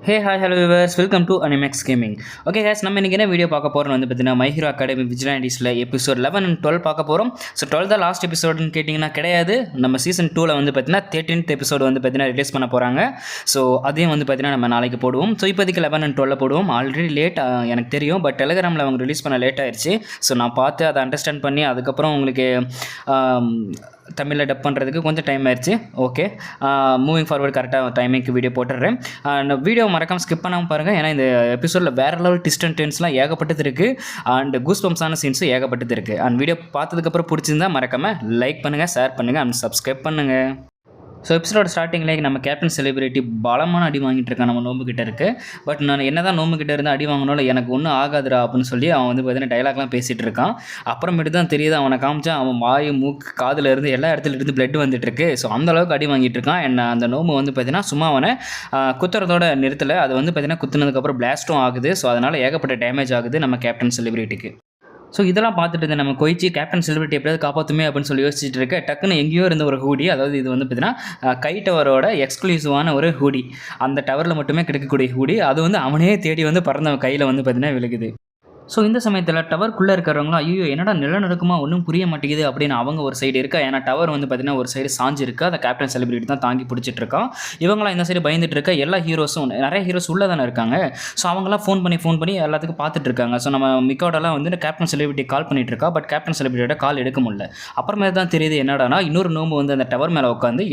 Hey hi hello viewers welcome to Animax gaming. Okay guys, நம்ம இன்றைக்கி என்ன video பார்க்க போகிறோம் வந்து பார்த்தீங்கன்னா மை ஹீரோ அகாடமி விஜிலாண்டிஸில் எபிசோட் 11 and 12 பார்க்க போகிறோம். ஸோ 12 தான் லாஸ்ட் எபிசோடுன்னு கேட்டிங்கன்னா கிடையாது. நம்ம சீசன் 2ல் வந்து பார்த்தீங்கன்னா 13th எபிசோடு வந்து பார்த்தீங்கன்னா ரிலீஸ் பண்ண போகிறாங்க. ஸோ அதையும் வந்து பார்த்தீங்கன்னா நம்ம நாளைக்கு போடுவோம். ஸோ இப்போதைக்கு 11 and 12 போடுவோம். ஆல்ரெடி லேட் எனக்கு தெரியும், பட் டெலிகிராமில் அவங்க ரிலீஸ் பண்ண லேட் ஆயிடுச்சு. ஸோ நான் பார்த்து அதை அண்டர்ஸ்டாண்ட் பண்ணி அதுக்கப்புறம் உங்களுக்கு தமிழில் டப் பண்ணுறதுக்கு கொஞ்சம் டைம் ஆயிடுச்சு. ஓகே, மூவிங் ஃபார்வர்டு கரெக்டாக டைமிங்க்கு வீடியோ போட்டுடுறேன். வீடியோ மறக்காமல் ஸ்கிப் பண்ணாமல் பாருங்கள், ஏன்னா இந்த எபிசோடில் வேறு லெவல் ட்விஸ்ட் அண்ட் டர்ன்ஸ்லாம் ஏகப்பட்டது இருக்குது. அண்ட் கூஸ் பம்ப்ஸான சீன்ஸும் ஏகப்பட்டது இருக்குது. அண்ட் வீடியோ பார்த்ததுக்கப்புறம் பிடிச்சிருந்தா மறக்காமல் லைக் பண்ணுங்கள், ஷேர் பண்ணுங்கள் அண்ட் சப்ஸ்கிரைப் பண்ணுங்கள். ஸோ எபிசோட ஸ்டார்டிங்கில் நம்ம கேப்டன் செலிபிரிட்டி பலமான அடி வாங்கிட்டு இருக்கான் நம்ம நோம்பு கிட்ட இருக்குது. பட் நான் என்ன தான் நோம்பு கிட்ட இருந்து அடி வாங்கினாலும் எனக்கு ஒன்றும் ஆகாதுரா அப்படின்னு சொல்லி அவன் வந்து பார்த்தீங்கன்னா டைலாக்லாம் பேசிகிட்டு இருக்கான். அப்புறமேட்டு தான் தெரியுது அவனை காமிச்சா அவன் வாய் மூக்கு காதில் இருந்து எல்லா இடத்துல இருந்து பிளட் வந்துட்டுருக்கு. ஸோ அந்தளவுக்கு அடி வாங்கிட்டு இருக்கான். என்ன அந்த நோம்பு வந்து பார்த்தீங்கன்னா சும்மா அவனை குத்துறதோட நிறுத்தலை. அது வந்து பார்த்தீங்கன்னா குத்துனதுக்கப்புறம் பிளாஸ்ட்டும் ஆகுது. ஸோ அதனால் ஏகப்பட்ட டேமேஜ் ஆகுது நம்ம கேப்டன் செலிபிரிட்டிக்கு. ஸோ இதெல்லாம் பார்த்துட்டு இருந்த நம்ம கொய்ச்சி கேப்டன் செலிபிரிட்டி எப்படியாவது காப்பாற்றுமே அப்படின்னு சொல்லி யோசிச்சுட்டு இருக்க, டக்குன்னு எங்கேயோ இருந்த ஒரு ஹூடி, அதாவது இது வந்து பார்த்தீங்கன்னா கை டவரோட எக்ஸ்க்ளூசிவான ஒரு ஹூடி, அந்த டவரில் மட்டுமே கிடைக்கக்கூடிய ஹூடி, அது வந்து அவனே தேடி வந்து பறந்த கையில் வந்து பார்த்தீங்கன்னா விழுகுது. ஸோ இந்த சமயத்தில் டவருக்குள்ளே இருக்கிறவங்களாம் ஐயோ என்னடா நிலநடுக்கமா ஒன்றும் புரிய மாட்டேங்குது அப்படின்னு அவங்க ஒரு சைடு இருக்கா. ஏன்னா டவர் வந்து பார்த்தீங்கன்னா ஒரு சைடு சாஞ்சு இருக்கா, அந்த கேப்டன் செலிபிரிட்டி தான் தாங்கி பிடிச்சிட்டு இருக்கான். இவங்களாம் இந்த சைடு பயந்துட்டு இருக்க. எல்லா ஹீரோஸும் நிறைய ஹீரோஸ் உள்ளே தானே இருக்காங்க. ஸோ அவங்களாம் ஃபோன் பண்ணி எல்லாத்துக்கும் பார்த்துட்டு இருக்காங்க. ஸோ நம்ம மிக்கோடெல்லாம் வந்து கேப்டன் செலிபிரிட்டி கால் பண்ணிட்டு இருக்கா. பட் கேப்டன் செலிபிரிட்டியோட கால் எடுக்க முடியல. அப்புறமே தான் தெரியுது என்னடானா இன்னொரு நோம்பு வந்து அந்த டவர் மேலே உட்காந்து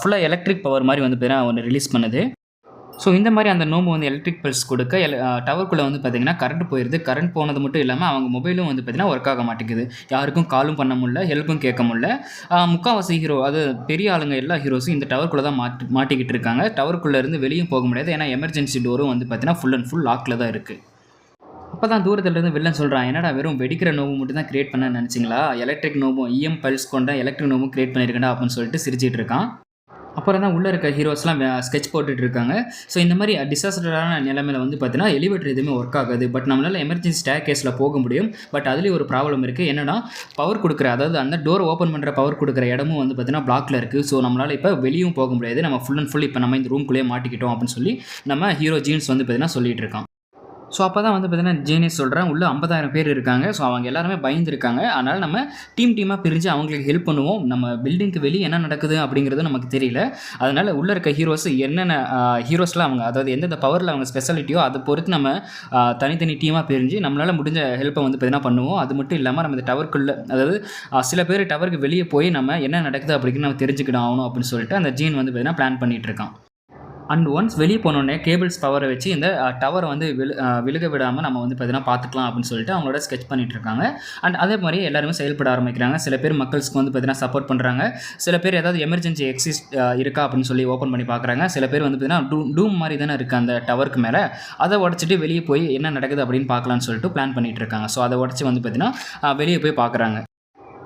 ஃபுல்லாக எலக்ட்ரிக் பவர் மாதிரி வந்து பார்த்தீங்கன்னா ஒன்று ரிலீஸ் பண்ணுது. ஸோ இந்த மாதிரி அந்த நோம்பு வந்து எலக்ட்ரிக் பல்ஸ் கொடுக்க டவருக்குள்ளே வந்து பார்த்திங்கன்னா கரண்ட் போயிடுது. கரண்ட் போனது மட்டும் இல்லாமல் அவங்க மொபைலும் வந்து பார்த்திங்கன்னா ஒர்க் ஆக மாட்டேங்குது. யாருக்கும் காலும் பண்ண முடியல, ஹெல்ப்பும் கேட்க முடியல. முக்கால்வாசி ஹீரோ, அது பெரிய ஆளுங்க எல்லா ஹீரோஸும் இந்த டவருக்குள்ளே தான் மாட்டிக்கிட்டு இருக்காங்க. டவருக்குள்ளே இருந்து வெளியும் போக முடியாது. ஏன்னா எமர்ஜென்சி டோரும் வந்து பார்த்திங்கன்னா ஃபுல் அண்ட் ஃபுல் லாக்கில் தான் இருக்குது. அப்போ தான் தூரத்துலேருந்து வில்லன் சொல்கிறான், என்னடா வெறும் வெடிக்கிற நோவு மட்டும் தான் கிரியேட் பண்ண நினச்சிங்களா, எலக்ட்ரிக் நோவும் இஎம் பல்ஸ் கொண்ட எலக்ட்ரிக் நோவும் கிரியேட் பண்ணியிருக்கேன்டா அப்படின்னு சொல்லிட்டு சிரிச்சிட்டு இருக்கான். அப்புறம் தான் உள்ளே இருக்க ஹீரோஸ்லாம் ஸ்கெட்ச் போட்டுட்டு இருக்காங்க. ஸோ இந்த மாதிரி டிசாஸ்டரான நிலைமையில் வந்து பார்த்தீங்கன்னா எலிவேட்டர் எதுவுமே ஒர்க் ஆகாது. பட் நம்மளால் எமர்ஜென்சி ஸ்டேர் கேஸில் போக முடியும். பட் அதுலேயும் ஒரு ப்ராப்ளம் இருக்குது. என்னன்னா பவர் கொடுக்குற, அதாவது அந்த டோர் ஓப்பன் பண்ணுற பவர் கொடுக்குற இடமும் வந்து பார்த்தீங்கன்னா பிளாக்ல இருக்குது. ஸோ நம்மளால் இப்போ வெளியும் போக முடியாது. நம்ம ஃபுல் அண்ட் ஃபுல் இப்போ நம்ம இந்த ரூம்குள்ளேயே மாட்டிக்கிட்டோம் அப்படின்னு சொல்லி நம்ம ஹீரோ ஜீன்ஸ் வந்து பார்த்தீங்கன்னா சொல்லிட்டு இருக்கான். ஸோ அப்போ தான் வந்து பார்த்தீங்கன்னா ஜீனியஸ் சொல்கிறேன், உள்ளே 50,000 பேர் இருக்காங்க. ஸோ அவங்க எல்லாருமே பயந்துருக்காங்க. அதனால் நம்ம டீமாக பிரிஞ்சு அவங்களுக்கு ஹெல்ப் பண்ணுவோம். நம்ம பில்டிங்க்கு வெளியே என்ன நடக்குது அப்படிங்கிறது நமக்கு தெரியல. அதனால் உள்ளே இருக்க ஹீரோஸ் என்னென்ன ஹீரோஸ்லாம் அவங்க, அதாவது எந்தெந்த பவரில் அவங்க ஸ்பெஷாலிட்டியோ அதை பொறுத்து நம்ம தனித்தனி டீமாக பிரிஞ்சு நம்மளால் முடிஞ்ச ஹெல்ப்பை வந்து பார்த்தீங்கன்னா பண்ணுவோம். அது மட்டும் இல்லாமல் நம்ம இந்த டவருக்குள்ளே, அதாவது சில பேர் டவருக்கு வெளியே போய் நம்ம என்ன நடக்குது அப்படின்னு நம்ம தெரிஞ்சுக்கிடும் ஆகணும் அப்படின்னு சொல்லிட்டு அந்த ஜீன் வந்து பார்த்தீங்கன்னா பிளான் பண்ணிகிட்டு இருக்கான். அண்ட் ஒன்ஸ் வெளியே போனோடனே கேபிள்ஸ் பவரை வச்சு இந்த டவரை வந்து விழுக விடாமல் நம்ம வந்து பார்த்தீங்கன்னா பார்த்துக்கலாம் அப்படின்னு சொல்லிட்டு அவங்களோட ஸ்கெச் பண்ணிட்டு இருக்காங்க. அண்ட் அதே மாதிரி எல்லாருமே செயல்பட ஆரம்பிக்கிறாங்க. சில பேர் மக்கள்ஸ்க்கு வந்து பார்த்தீங்கன்னா சப்போர்ட் பண்ணுறாங்க. சில பேர் ஏதாவது எமர்ஜென்சி எக்ஸிஸ்ட் இருக்கா அப்படின்னு சொல்லி ஓப்பன் பண்ணி பார்க்குறாங்க. சில பேர் வந்து பார்த்தீங்கன்னா டூம் மாதிரி தானே இருக்குது அந்த டவருக்கு மேலே, அதை உடச்சிட்டு வெளியே போய் என்ன நடக்குது அப்படின்னு பார்க்கலான்னு சொல்லிட்டு பிளான் பண்ணிட்டு இருக்காங்க. ஸோ அதை உடச்சி வந்து பார்த்தீங்கன்னா வெளியே போய் பார்க்குறாங்க.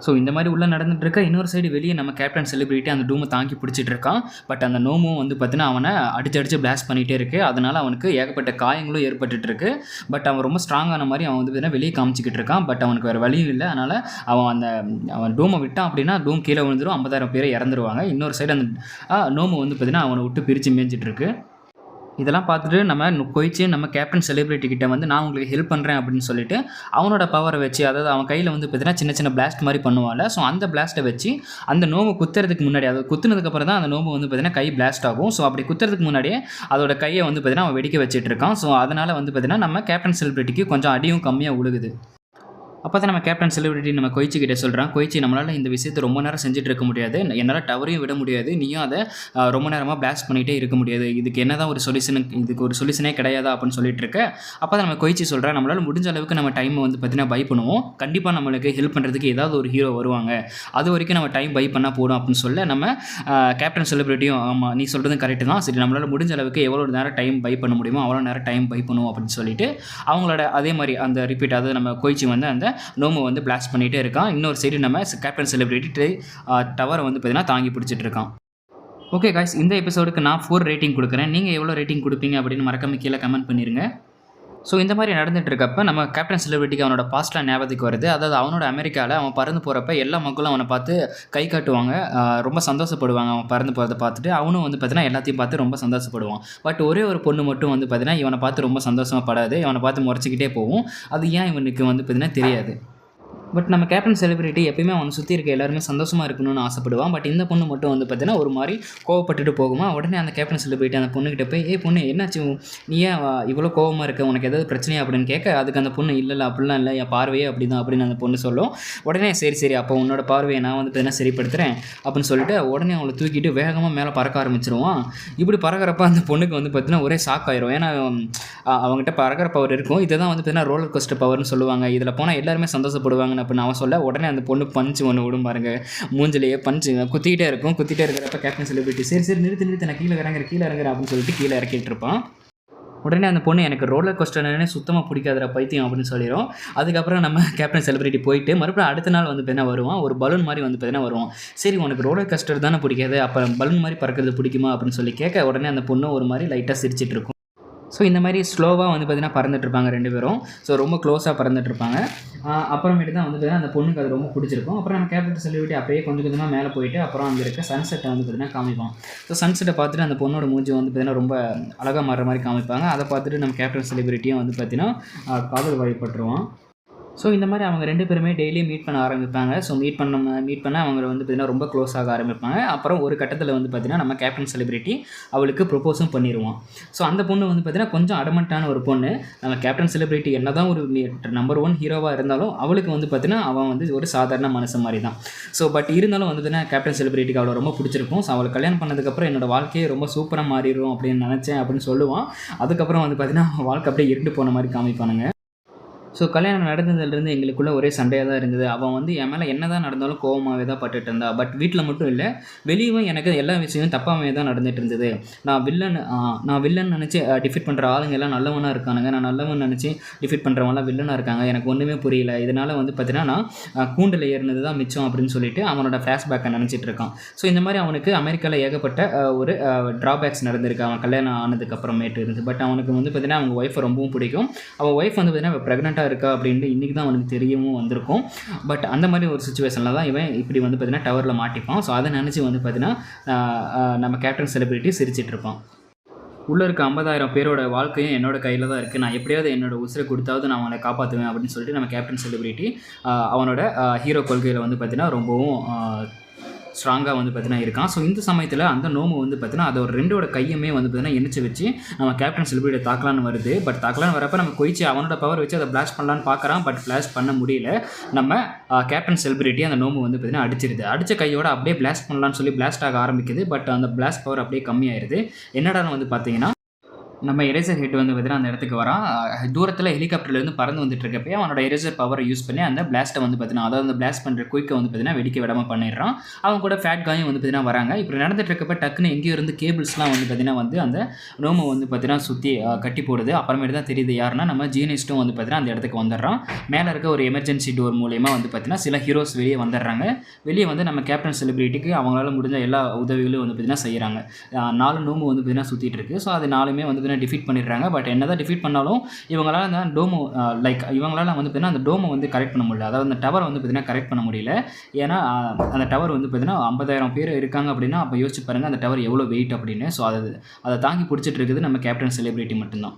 ஸோ இந்த மாதிரி உள்ளே நடந்துட்டு இருக்க. இன்னொரு சைடு வெளியே நம்ம கேப்டன் செலிபிரிட்டி அந்த டூமை தாங்கி பிடிச்சிட்டு இருக்கான். பட் அந்த நோமும் வந்து பார்த்தீங்கன்னா அவனை அடிச்சு பிளாஸ்ட் பண்ணிகிட்டே இருக்கு. அதனால் அவனுக்கு ஏகப்பட்ட காயங்களும் ஏற்பட்டுட்டு இருக்கு. பட் அவன் ரொம்ப ஸ்ட்ராங்கான மாதிரி அவன் வந்து பார்த்தீங்கன்னா வெளியே காமிச்சிக்கிட்டு இருக்கான். பட் அவனுக்கு வேறு வழியும் இல்லை. அதனால் அவன் டூமை விட்டான் அப்படின்னா டூம் கீழே விழுந்துடும், 50,000 பேரை இறந்துருவாங்க. இன்னொரு சைடு அந்த நோமு வந்து பார்த்தீங்கன்னா அவனை விட்டு பிரித்து மேய்ஞ்சிட்டு இருக்கு. இதெல்லாம் பார்த்துட்டு நம்ம கொய்ச்சி நம்ம கேப்டன் செலிபிரிட்டி கிட்ட வந்து நான் உங்களுக்கு ஹெல்ப் பண்ணுறேன் அப்படின்னு சொல்லிட்டு அவனோட பவரை வச்சு, அதாவது அவன் கையில் வந்து பார்த்தீங்கன்னா சின்ன சின்ன பிளாஸ்ட் மாதிரி பண்ணுவாள். ஸோ அந்த பிளாஸ்ட்டை வச்சு அந்த நோம்பு குத்துறதுக்கு முன்னாடி, அதாவது குத்துனதுக்கப்புறம் தான் அந்த நோம்பு வந்து பார்த்தீங்கன்னா கை பிளாஸ்ட் ஆகும். ஸோ அப்படி குத்துறதுக்கு முன்னாடியே அதோட கையை வந்து பார்த்தீங்கன்னா அவன் வெடிக்க வச்சுட்டு இருக்கான். ஸோ அதனால் வந்து பார்த்தீங்கன்னா நம்ம கேப்டன் செலிபிரிட்டிக்கு கொஞ்சம் அடியும் கம்மியாக உழுகுது. அப்போ தான் நம்ம கேப்டன் செலிபிரிட்டி நம்ம கொய்ச்சி கிட்டே சொல்கிறான், கொய்ச்சி நம்மளால் இந்த விஷயத்தை ரொம்ப நேரம் செஞ்சுட்டு இருக்க முடியாது, என்னால் டவரையும் விட முடியாது, நீயும் அதை ரொம்ப நேரமாக பிளாஸ்ட் பண்ணிகிட்டே இருக்க முடியாது, இதுக்கு என்ன தான் ஒரு இதுக்கு ஒரு சொல்யூஷனே கிடையாதா அப்படின்னு சொல்லிட்டு இருக்க. அப்போ தான் நம்ம கொய்ச்சி சொல்கிறேன், நம்மளால் முடிஞ்ச அளவுக்கு நம்ம டைமை வந்து பார்த்தீங்கன்னா பை பண்ணுவோம். கண்டிப்பாக நம்மளுக்கு ஹெல்ப் பண்ணுறதுக்கு ஏதாவது ஒரு ஹீரோ வருவாங்க, அது வரைக்கும் நம்ம டைம் பை பண்ணால் போடும் அப்படின்னு சொல்ல நம்ம கேப்டன் செலிபிரிட்டியும் ஆமாம் நீ சொல்கிறது கரெக்டு தான், சரி நம்மளால் முடிஞ்ச அளவுக்கு எவ்வளோ நேரம் டைம் பை பண்ண முடியுமோ அவ்வளோ நேரம் டைம் பை பண்ணுவோம் அப்படின்னு சொல்லிட்டு அவங்களோட அதே மாதிரி அந்த ரிப்பீட், அதாவது நம்ம கொய்ச்சி வந்து அந்த நோமு வந்து பிளாஸ்ட் பண்ணிகிட்டே இருக்கான். இன்னொரு சைடு நம்ம கேப்டன் செலிபிரிட்டி டவரை வந்து பார்த்தீங்கன்னா தாங்கி பிடிச்சிட்டு இருக்கான். ஓகே காய்ஸ், இந்த எபிசோடுக்கு நான் 4 ரேட்டிங் கொடுக்குறேன். நீங்கள் எவ்வளோ ரேட்டிங் கொடுப்பீங்க அப்படின்னு மறக்காம கீழே கமெண்ட் பண்ணிடுங்க. ஸோ இந்த மாதிரி நடந்துட்டு இருக்கப்ப நம்ம கேப்டன் செலிபிரிட்டிக்கு அவனோட பாஸ்ட்லாம் ஞாபகத்துக்கு வருது. அதாவது அவனோட அமெரிக்காவில் அவன் பறந்து போகிறப்ப எல்லா மக்களும் அவனை பார்த்து கை காட்டுவாங்க. ரொம்ப சந்தோஷப்படுவாங்க அவன் பறந்து போகிறத பார்த்துட்டு. அவனும் வந்து பார்த்தீங்கன்னா எல்லாத்தையும் பார்த்து ரொம்ப சந்தோஷப்படுவான். பட் ஒரே ஒரு பொண்ணு மட்டும் வந்து பார்த்தீங்கன்னா இவனை பார்த்து ரொம்ப சந்தோஷமா படாது. இவனை பார்த்து முறைச்சிக்கிட்டே போகும். அது ஏன் இவனுக்கு வந்து பார்த்தீங்கன்னா தெரியாது. பட் நம்ம கேப்டன் செலிபிரிட்டி எப்பயுமே அவனை சுற்றி இருக்க எல்லாருமே சந்தோஷமாக இருக்கணும்னு ஆசைப்படுவான். பட் இந்த பொண்ணு மட்டும் வந்து பார்த்தீங்கன்னா ஒரு மாதிரி கோவப்பட்டுட்டு போகுமா. உடனே அந்த கேப்டன் செலிபிரிட்டி அந்த பொண்ணுக்கிட்ட போய் பொண்ணு என்னாச்சு, நீ ஏன் இவ்வளோ கோவமாக இருக்க, உனக்கு ஏதாவது பிரச்சனையா அப்படின்னு கேட்க, அதுக்கு அந்த பொண்ணு இல்லை அப்படிலாம் இல்லை, என் பார்வையே அப்படி தான் அப்படின்னு அந்த பொண்ணு சொல்லும். உடனே சரி அப்போ உன்னோட பார்வையை நான் வந்து பார்த்தீங்கன்னா சரிப்படுத்துகிறேன் அப்படின்னு சொல்லிட்டு உடனே அவளை தூக்கிட்டு வேகமாக மேலே பறக்க ஆரம்பிச்சிருவான். இப்படி பறக்கிறப்ப அந்த பொண்ணுக்கு வந்து பார்த்தீங்கன்னா ஒரே ஷாக் ஆயிரும். ஏன்னா அவங்ககிட்ட பறக்கிற பவர் இருக்கும். இதை தான் வந்து பார்த்தீங்கன்னா ரோலர் கோஸ்டர் பவர்னு சொல்லுவாங்க. இதில் போனால் எல்லாருமே சந்தோஷப்படுவாங்கன்னு அப்படின்னு அவன் சொல்ல, உடனே அந்த பொண்ணு பஞ்சு ஒன்று விடும் பாருங்க, மூஞ்சிலேயே பஞ்சு குத்திக்கிட்டே இருக்கிறப்ப கேப்டன் செலிபிரிட்டி சரி நிறுத்து நான் கீழே இறங்குறேன் அப்படின்னு சொல்லிட்டு கீழே இறக்கிட்டு இருப்பான். உடனே அந்த பொண்ணு எனக்கு ரோலர் கோஸ்டர்னே சுத்தமாக பிடிக்காத பைத்தியம் அப்படின்னு சொல்லிடும். அதுக்கப்புறம் நம்ம கேப்டன் செலிபிரிட்டி போயிட்டு மறுபடியும் அடுத்த நாள் வந்து பார்த்தீங்கன்னா வருவான். ஒரு பலூன் மாதிரி வந்து பார்த்தீங்கன்னா வருவான். சரி உனக்கு ரோலர் கோஸ்டர் தானே பிடிக்காது, அப்போ பலூன் மாதிரி பறக்கிறது பிடிக்குமா அப்படின்னு சொல்லி கேட்க, உடனே அந்த பொண்ணு ஒரு மாதிரி லைட்டாக சிரிச்சிட்டு இருக்கும். ஸோ இந்த மாதிரி ஸ்லோவாக வந்து பார்த்திங்கன்னா பறந்துட்டுருப்பாங்க 2 பேரும். ஸோ ரொம்ப க்ளோஸாக பறந்துட்டுருப்பாங்க. அப்புறமேட்டு தான் வந்து பார்த்திங்கன்னா அந்த பொண்ணுக்கு அது ரொம்ப பிடிச்சிருக்கும். அப்புறம் நம்ம கேப்டன் செலிபிரிட்டி அப்படியே கொஞ்சம் கொஞ்சமாக மேலே போயிட்டு அப்புறம் அங்கே இருக்க சன்செட்டை வந்து பார்த்திங்கன்னா காமிப்பான். ஸோ சன்செட்டை பார்த்துட்டு அந்த பொண்ணோட மூஞ்சி வந்து பார்த்திங்கன்னா ரொம்ப அழகாக மாறுற மாதிரி காமிப்பாங்க. அதை பார்த்துட்டு நம்ம கேப்டன் செலிபிரிட்டியும் வந்து பார்த்திங்கன்னா காதல் வழிபட்டுருவான். ஸோ இந்த மாதிரி அவங்க 2 பேருமே டெய்லியும் மீட் பண்ண ஆரம்பிப்பாங்க. ஸோ மீட் பண்ண அவங்க வந்து பார்த்திங்கன்னா ரொம்ப க்ளோஸ் ஆக ஆரம்பிப்பாங்க. அப்புறம் ஒரு கட்டத்தில் வந்து பார்த்திங்கன்னா நம்ம கேப்டன் செலிபிரிட்டி அவளுக்கு ப்ரொப்போஸும் பண்ணிடுவான். ஸோ அந்த பொண்ணு வந்து பார்த்திங்கன்னா கொஞ்சம் அடமெண்ட்டான ஒரு பொண்ணு. நம்ம கேப்டன் செலிபிரிட்டி என்ன தான் ஒரு நம்பர் 1 ஹீரோவாக இருந்தாலும் அவளுக்கு வந்து பார்த்திங்கன்னா அவன் வந்து ஒரு சாதாரண மனுஷன் மாதிரி தான். ஸோ பட் இருந்தாலும் வந்து பார்த்திங்கன்னா கேப்டன் செலிபிரிட்டிக்கு அவளை ரொம்ப பிடிச்சிருக்கும். ஸோ அவளை கல்யாணம் பண்ணதுக்கப்புறம் என்னோடய வாழ்க்கையே ரொம்ப சூப்பராக மாறிடும் அப்படின்னு நினச்சேன் அப்படின்னு சொல்லுவான். அதுக்கப்புறம் வந்து பார்த்திங்கன்னா வாழ்க்கை அப்படியே இருண்டு போன மாதிரி காமிப்பானுங்க. ஸோ கல்யாணம் நடந்ததுலேருந்து எங்களுக்குள்ளே ஒரே சண்டையாக தான் இருந்தது. அவன் வந்து என் மேலே என்ன தான் நடந்தாலும் கோவமாகவே தான் பட்டுட்டு இருந்தா. பட் வீட்டில் மட்டும் இல்லை, வெளியும் எனக்கு எல்லா விஷயமும் தப்பாகவே தான் நடந்துகிட்டு இருந்தது. நான் வில்லன் நினச்சி டிஃபீட் பண்ணுற ஆளுங்க எல்லாம் நல்லவனாக இருக்கானுங்க, நான் நல்லவன் நினச்சி டிஃபீட் பண்ணுறவங்களாம் வில்லனாக இருக்காங்க. எனக்கு ஒன்றுமே புரியல. இதனால் வந்து பார்த்தீங்கன்னா நான் கூண்டில் ஏறினது தான் மிச்சம் அப்படின்னு சொல்லிட்டு அவனோட ஃப்ளாஷ்பேக்கை நினச்சிட்டு இருக்கான். ஸோ இந்த மாதிரி அவனுக்கு அமெரிக்காவில் ஏகப்பட்ட ஒரு ட்ராபேக்ஸ் நடந்திருக்கு அவன் கல்யாணம் ஆனதுக்கப்புறமேட்டு இருந்து. பட் அவனுக்கு வந்து பார்த்தீங்கன்னா அவங்க ஒய்ஃபை ரொம்பவும் பிடிக்கும். அவன் ஒய்ஃப் வந்து பார்த்தீங்கன்னா ப்ரெக்னெண்ட்டாக இருக்கா அப்படின்ட்டு இன்றைக்கி தான் அவனுக்கு தெரியவும் வந்திருக்கும். பட் அந்த மாதிரி ஒரு சிச்சுவேஷனில் தான் இவன் இப்படி வந்து பார்த்தீங்கன்னா டவரில் மாட்டிப்பான். ஸோ அதை நினச்சி வந்து பார்த்தீங்கன்னா நம்ம கேப்டன் செலிபிரிட்டி சிரிச்சிட்ருப்பான். உள்ளே இருக்க 50,000 பேரோட வாழ்க்கையும் என்னோட கையில் தான் இருக்குது, நான் எப்படியாவது என்னோட உசிரை கொடுத்தாவது நான் அவனை காப்பாற்றுவேன் அப்படின்னு சொல்லிட்டு நம்ம கேப்டன் செலிபிரிட்டி அவனோட ஹீரோ கொள்கையில் வந்து பார்த்தீங்கன்னா ரொம்பவும் ஸ்ட்ராங்காக வந்து பார்த்தீங்கன்னா இருக்கான். ஸோ இந்த சமயத்தில் அந்த நோம்பு வந்து பார்த்தீங்கன்னா அதோட 2 கையுமே வந்து பார்த்தீங்கன்னா எணிச்சு வச்சு நம்ம கேப்டன் செலிபிரிட்டி தாக்கலான்னு வருது. பட் தாக்கலான்னு வரப்போ நம்ம கொய்ச்சி அவனோட பவர் வச்சு அதை பிளாஸ்ட் பண்ணலான்னு பார்க்குறான். பட் பிளாஸ்ட் பண்ண முடியல. நம்ம கேப்டன் செலிபிரிட்டி அந்த நோம்பு வந்து பார்த்தீங்கன்னா அடிச்சிருது. அடித்த கையோட அப்படியே பிளாஸ்ட் பண்ணலான்னு சொல்லி பிளாஸ்ட் ஆக ஆரம்பிக்குது. பட் அந்த பிளாஸ்ட் பவர் அப்படியே கம்மியாயிருது. என்னடான்னு வந்து பார்த்தீங்கன்னா நம்ம எரேசர் ஹெட் வந்து பார்த்தீங்கன்னா அந்த இடத்துக்கு வரான். தூரத்தில் ஹெலிகாப்டர்லேருந்து பறந்து வந்துட்டு இருக்கப்பே அவனோட எரேசர் பவரை யூஸ் பண்ணி அந்த பிளாஸ்ட்டை வந்து பார்த்தீங்கன்னா அதாவது அந்த பிளாஸ்ட் பண்ணுற குயிக்கை வந்து பார்த்தீங்கன்னா வெடிக்க விடாமல் பண்ணிடுறான். அவங்க கூட ஃபேட் காயும் வந்து பார்த்தீங்கன்னா வராங்க. இப்படி நடந்துட்டு இருக்கப்ப டக்குன்னு எங்கேயோ இருந்து கேபிள்ஸ்லாம் வந்து பார்த்தீங்கன்னா வந்து அந்த ரோமை வந்து பார்த்தீங்கன்னா சுற்றி கட்டி போடுது. அப்புறமேட்டு தான் தெரியுது யாருன்னா நம்ம ஜீனிஸ்ட்டும் வந்து பார்த்தீங்கன்னா அந்த இடத்துக்கு வந்துடுறான். மேலே இருக்க ஒரு எமர்ஜென்சி டோர் மூலயமா வந்து பார்த்தீங்கன்னா சில ஹீரோஸ் வெளியே வந்துடுறாங்க. வெளியே வந்து நம்ம கேப்டன் செலிபிரிட்டிக்கு அவங்களால முடிஞ்ச எல்லா உதவிகளும் வந்து பார்த்தீங்கன்னா செய்கிறாங்க. 4 நோம்பு வந்து பார்த்தீங்கன்னா சுற்றிட்டு இருக்குது. ஸோ அது 4மே வந்து டிஃபீட் பண்ணிடுறாங்க. பட் என்ன தான் டிஃபீட் பண்ணாலும் இவங்களால அந்த டோமோ இவங்களால வந்து பார்த்தீங்கன்னா அந்த டோமை வந்து கரெக்ட் பண்ண முடியல. அதாவது அந்த டவரை வந்து பார்த்தீங்கன்னா கரெக்ட் பண்ண முடியல. ஏன்னா அந்த டவர் வந்து பார்த்தீங்கன்னா 50,000 பேர் இருக்காங்க அப்படின்னா அப்போ யோசிச்சு பாருங்கள் அந்த டவர் எவ்வளோ வெயிட் அப்படின்னு. ஸோ அதை தாங்கி பிடிச்சிட்டு இருக்குது நம்ம கேப்டன் செலிபிரிட்டி மட்டும்தான்.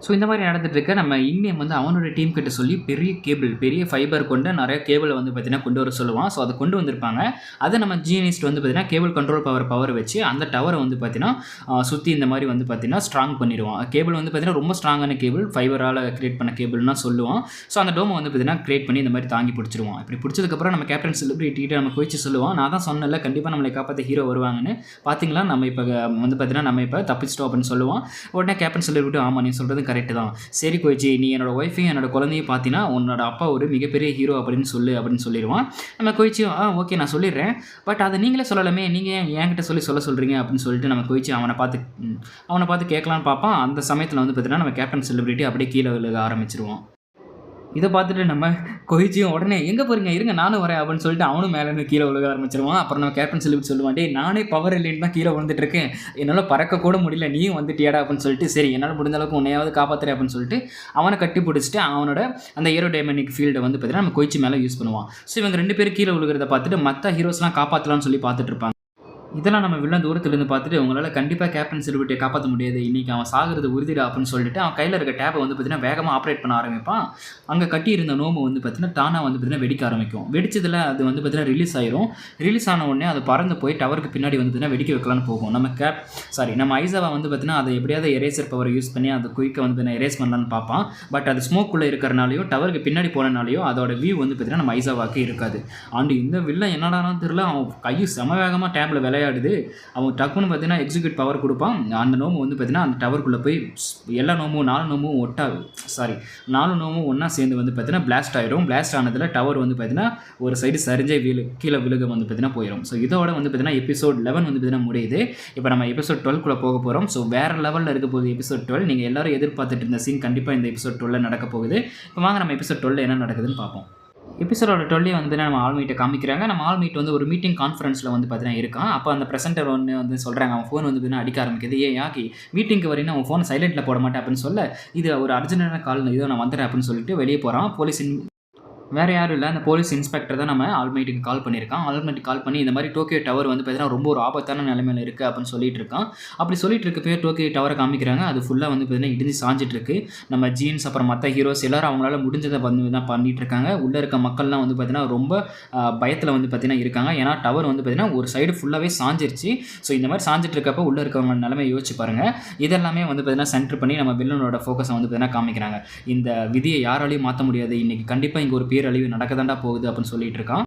ஸோ இந்த மாதிரி நடந்துட்டு இருக்க நம்ம இன்னியம் வந்து அவனோட டீம் கிட்ட சொல்லி பெரிய ஃபைபர் கொண்டு நிறைய கேபிளை வந்து பார்த்தீங்கன்னா கொண்டு வர சொல்லுவான். ஸோ அதை கொண்டு வந்திருப்பாங்க. அதை நம்ம ஜிஎனிஸ்ட் வந்து பார்த்தீங்கன்னா கேபிள் கண்ட்ரோல் பவர் வச்சு அந்த டவரை வந்து பார்த்தீங்கன்னா சுற்றி இந்த மாதிரி வந்து பார்த்தீங்கன்னா ஸ்ட்ராங் பண்ணிடுவான். கேபிள் வந்து பார்த்தீங்கன்னா ரொம்ப ஸ்ட்ராங்கான கேபிள், ஃபைபரால் கிரியேட் பண்ண கேபிள்னா சொல்லுவான். ஸோ அந்த டோமை வந்து பார்த்தீங்கன்னா கிரியேட் பண்ணி இந்த மாதிரி தாங்கி பிடிச்சிருவான். இப்படி பிடிச்சதுக்கப்புறம் நம்ம கேப்டன் செலிபிரிட்டிகிட்ட நம்ம போயிச்சு சொல்லுவான், நான் தான் சொன்னல கண்டிப்பாக நம்மளை காப்பாற்ற ஹீரோ வருவாங்கன்னு, பார்த்தீங்களா நம்ம இப்போ வந்து பார்த்தீங்கன்னா நம்ம இப்போ தப்பிச்சிட்டோம் அப்படின்னு சொல்லுவான். உடனே கேப்டன் செலிபிரிட்டி ஆமாம் நீ சொல்கிறது கரெக்டு தான், சரி கோச்சி நீ என்னோட ஒய்ஃபையும் என்னோட குழந்தையும் பார்த்தீங்கன்னா உன்னோட அப்பா ஒரு மிகப்பெரிய ஹீரோ அப்படின்னு சொல்லிடுவான். நம்ம கோச்சியும் ஓகே நான் சொல்லிடுறேன், பட் அதை நீங்களே சொல்லலாமே, நீங்கள் என்கிட்ட சொல்ல சொல்கிறீங்க அப்படின்னு சொல்லிட்டு நம்ம கோச்சி அவனை பார்த்து கேட்கலான்னு பார்ப்பான். அந்த சமயத்தில் வந்து பார்த்தீங்கன்னா நம்ம கேப்டன் செலிபிரிட்டி அப்படியே கீழே விழுக ஆரம்பிச்சிருவான். இதை பார்த்துட்டு நம்ம கொய்ச்சியும் உடனே எங்கே போகிறீங்க இருங்க நானும் வரேன் அப்படின்னு சொல்லிட்டு அவனும் மேலேருந்து கீழே விழுக ஆரம்பிச்சிருவான். அப்புறம் நம்ம கேப்டன் சொல்லிட்டு சொல்லுவான், டேய் நானே பவர் இல்லைன்னு தான் கீழே வந்துட்டு இருக்கேன், என்னால் பறக்க கூட முடியல, நீயும் வந்துட்டியாடா அப்படின்னு சொல்லிட்டு, சரி என்னால் முடிஞ்ச அளவுக்கு உன்னையாவது காப்பாற்றுறேன் அப்படின்னு சொல்லிட்டு அவனை கட்டி பிடிச்சிட்டு அவனோட அந்த ஏரோடைமனிக் ஃபீல்டை வந்து பார்த்தீங்கன்னா நம்ம கொய்ச்சி மேலே யூஸ் பண்ணுவான். ஸோ இவங்க 2 பேரும் கீழே விழுகிறத பார்த்துட்டு மற்ற ஹீரோஸ்லாம் காப்பாற்றலாம்னு சொல்லி பார்த்துட்டு இருப்பாங்க. இதெல்லாம் நம்ம வில்லன் தூரத்துலேருந்து பார்த்துட்டு உங்களால் கண்டிப்பாக கேப்டன் செலிபிரிட்டியை காப்பாற்ற முடியாது, இன்றைக்கி அவன் சாகிறது உறுதிடா அப்படின்னு சொல்லிட்டு அவன் கையில் இருக்க டேப்பை வந்து பார்த்தீங்கன்னா வேகமாக ஆப்ரேட் பண்ண ஆரம்பிப்பான். அங்கே கட்டி இருந்த நோம்பு வந்து பார்த்தீங்கன்னா தானாக வந்து பார்த்தீங்கன்னா வெடிக்க ஆரம்பிக்கும். வெடிச்சதில் அது வந்து பார்த்தீங்கன்னா ரிலீஸ் ஆயிரும். ரிலீஸ் ஆன உடனே அது பறந்து போய் டவருக்கு பின்னாடி வந்து பார்த்தீங்கன்னா வெடிக்க வைக்கலான்னு போகும். நம்ம ஐசாவை வந்து பார்த்தீங்கன்னா அதை எப்படியாவது எரேசர் பவர் யூஸ் பண்ணி அந்த குயிக்கை வந்து பார்த்தீங்கன்னா எரேஸ் பண்ணலான்னு பார்ப்பான். பட் அது ஸ்மோக்குள்ளே இருக்கிறனாலையோ டவருக்கு பின்னாடி போனனாலையோ அதோட வியூ வந்து பார்த்தீங்கன்னா நம்ம ஐசாவாக்கு இருக்காது. அண்ட் இந்த வில்லன் என்னடானு தெரியல, அவன் கையை செம வேகமாக டேப்பில் விளையாடுது. அவன் டக்குன்னு பார்த்தீங்கன்னா எக்ஸிக்யூட் பவர் கொடுப்பான். அந்த நோம்பு வந்து பார்த்தீங்கன்னா அந்த டவருக்குள்ளே போய் எல்லா நோம்பும் 4 நோம்பும் ஒன்றா சேர்ந்து வந்து பார்த்தீங்கன்னா பிளாஸ்ட் ஆகிடும். பிளாஸ்ட் ஆனதில் டவர் வந்து பார்த்தீங்கன்னா ஒரு சைடு சரிஞ்சே கீழே விழுக வந்து பார்த்தீங்கன்னா போயிடும். ஸோ இதோட வந்து பார்த்தீங்கன்னா எபிசோட் 11 வந்து பார்த்தீங்கன்னா முடியுது. இப்போ நம்ம எபிசோட் 12 போக போகிறோம். ஸோ வேறு லெவலில் இருக்க போகுது எபிசோட் 12. நீங்கள் எல்லாரும் எதிர்பார்த்துட்டு இருந்த சீன் கண்டிப்பாக இந்த எபிசோட் 12 நடக்க போகுது. இப்போ வாங்க நம்ம எபிசோட் 12 என்ன நடக்குதுன்னு பார்ப்போம். எபிசோடோட 12 வந்து நம்ம ஆல்மீட்டை காமிக்கிறாங்க. நம்ம ஆல்மீட் வந்து ஒரு மீட்டிங் கான்ஃபரன்ஸில் வந்து பார்த்தீங்கன்னா இருக்கான். அப்போ அந்த ப்ரெசென்டர் ஒன்று வந்து சொல்கிறாங்க, அவன் ஃபோன் வந்து பார்த்தீங்கன்னா அடிக்க ஆரம்பிக்குது. யாக்கி மீட்டிங்க்கு வரீங்கன்னா அவன் ஃபோன் சைலண்ட்டில் போட மாட்டேன் அப்படின்னு சொல்ல, இது ஒரு அர்ஜென்டான கால், இதோ நான் வந்துடுறேன் அப்படின்னு சொல்லிட்டு வெளியே போகிறான். வேறு யாரும் இல்லை, அந்த போலீஸ் இன்ஸ்பெக்டர் தான் நம்ம ஆல்மைட்டுக்கு கால் பண்ணியிருக்கான். ஆல்மைட்டுக்கு கால் பண்ணி இந்த மாதிரி டோக்கியோ டவர் வந்து பார்த்தீங்கன்னா ரொம்ப ஒரு ஆபத்தான நிலைமையில் இருக்குது அப்படின்னு சொல்லிட்டு இருக்கான். அப்படி சொல்லிட்டு இருக்க பேர் டோக்கியோ டவரை காமிக்கிறாங்க. அது ஃபுல்லாக வந்து பார்த்தீங்கன்னா இடிஞ்சு சாஞ்சிட்டு இருக்கு. நம்ம ஜீன்ஸ் அப்புறம் மற்ற ஹீரோஸ் எல்லோரும் அவங்களால முடிஞ்சதை வந்து தான் பண்ணிட்டு இருக்காங்க. உள்ளே இருக்க மக்கள்லாம் வந்து பார்த்தீங்கன்னா ரொம்ப பயத்தில் வந்து பார்த்தீங்கன்னா இருக்காங்க. ஏன்னா டவர் வந்து பார்த்தீங்கன்னா ஒரு சைடு ஃபுல்லாகவே சாஞ்சிருச்சு. ஸோ இந்த மாதிரி சாஞ்சிட்டு இருக்கப்போ உள்ளே இருக்கவங்க நிலைமை யோசிச்சு பாருங்கள். இதெல்லாமே வந்து பார்த்தீங்கன்னா சென்டர் பண்ணி நம்ம வில்லனோட ஃபோக்கஸை வந்து பார்த்தீங்கன்னா காமிக்கிறாங்க. இந்த விதியை யாராலையும் மாற்ற முடியாது, இன்றைக்கி கண்டிப்பாக இங்கே ஒரு பேரழிவு நடக்கதாண்டா போகுது அப்படின்னு சொல்லிட்டு இருக்கான்.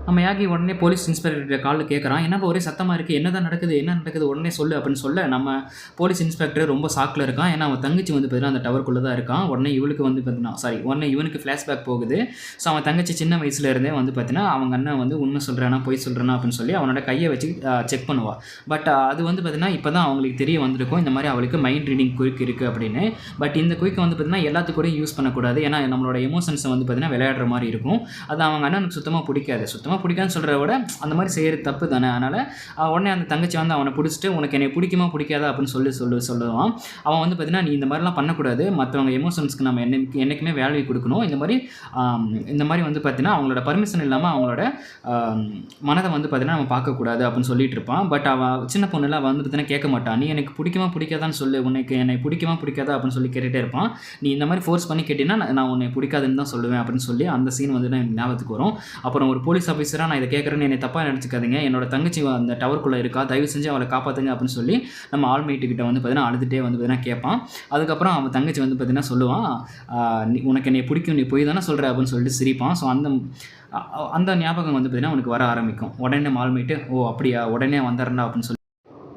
நம்ம யாகி உடனே போலீஸ் இன்ஸ்பெக்டர் காலில் கேட்குறான், என்னப்பா ஒரே சத்தமாக இருக்குது, என்ன நடக்குது உடனே சொல்லு அப்படின்னு சொல்ல, நம்ம போலீஸ் இன்ஸ்பெக்டர் ரொம்ப ஷாக்கில் இருக்கான். ஏன்னா அவன் தங்கச்சி வந்து பார்த்தீங்கன்னா அந்த டவருக்குள்ளே தான் இருக்கான். உடனே இவளுக்கு வந்து பார்த்தீங்கன்னா உடனே இவனுக்கு ஃப்ளாஷ்பேக் போகுது. ஸோ அவன் தங்கச்சி சின்ன வயசுல இருந்தே வந்து பார்த்தீங்கன்னா அவங்க அண்ணன் வந்து உண்மை சொல்கிறானா பொய் சொல்கிறானா அப்படின்னு சொல்லி அவனோட கையை வச்சு செக் பண்ணுவாள். பட் அது வந்து பார்த்தீங்கன்னா இப்போ தான் அவங்களுக்கு தெரிய வந்திருக்கும் இந்த மாதிரி அவளுக்கு மைண்ட் ரீடிங் குயிக் இருக்குது அப்படின்னு. பட் இந்த குயிக்கை வந்து பார்த்தீங்கன்னா எல்லாத்துக்கூடையும் யூஸ் பண்ணக்கூடாது. ஏன்னா நம்மளோட எமோஷன்ஸை வந்து பார்த்தீங்கன்னா விளையாடுற மாதிரி இருக்கும். அது அவங்க அண்ணனுக்கு சுத்தமாக பிடிக்காதுன்னு சொல்கிறத விட அந்த மாதிரி செய்கிறது தப்பு தானே. அதனால் உடனே அந்த தங்கச்சி வந்து அவனை பிடிச்சிட்டு உனக்கு என்னை பிடிக்குமா பிடிக்காதா அப்படின்னு சொல்லுவான். அவன் வந்து பார்த்தீங்கன்னா நீ இந்த மாதிரிலாம் பண்ணக்கூடாது, மற்றவங்க எமோஷன்ஸ்க்கு நம்ம என்றைக்குமே வேல்யூ கொடுக்கணும், இந்த மாதிரி வந்து பார்த்தீங்கன்னா அவங்களோட பர்மிஷன் இல்லாமல் அவங்களோட மனதை வந்து பார்த்தீங்கன்னா நம்ம பார்க்கக்கூடாது அப்படின்னு சொல்லிட்டு இருப்பான். பட் அவன் சின்ன பொண்ணுலாம் வந்து பார்த்தீங்கன்னா கேட்க மாட்டான். நீ எனக்கு பிடிக்குமா பிடிக்காதான்னு சொல்லு, உனக்கு என்னை பிடிக்குமா பிடிக்காதா அப்படின்னு சொல்லி கேட்டுகிட்டே இருப்பான். நீ இந்த மாதிரி ஃபோர்ஸ் பண்ணி கேட்டீங்கன்னா நான் உன்னை பிடிக்காதுன்னு தான் சொல்லுவேன் அப்படின்னு சொல்லி அந்த சீன் வந்து எனக்கு ஞாபகத்துக்கு வரும். அப்புறம் ஒரு போலீஸ் ஆஃபீஸராக நான் இதை கேட்குறேன்னு என்னை தப்பாக நினச்சிக்காதீங்க, என்னோட தங்கச்சி அந்த டவருக்குள்ளே இருக்கா, தயவு செஞ்சு அவளை காப்பாற்றுங்க அப்படின்னு சொல்லி நம்ம ஆல்மைட்டுக்கிட்ட வந்து பார்த்தீங்கன்னா அழுதுகிட்டே வந்து பார்த்தீங்கன்னா கேட்பான். அதுக்கப்புறம் அவன் தங்கச்சி வந்து பார்த்தீங்கன்னா சொல்லுவான், உனக்கு என்னை பிடிக்கும், நீ போய் தானே சொல்கிற அப்படின்னு சொல்லிட்டு சிரிப்பான். ஸோ அந்த ஞாபகம் வந்து பார்த்தீங்கன்னா அவனுக்கு வர ஆரம்பிக்கும். உடனே ஆல்மைட்டு அப்படியா உடனே வந்துடுறா அப்படின்னு சொல்லி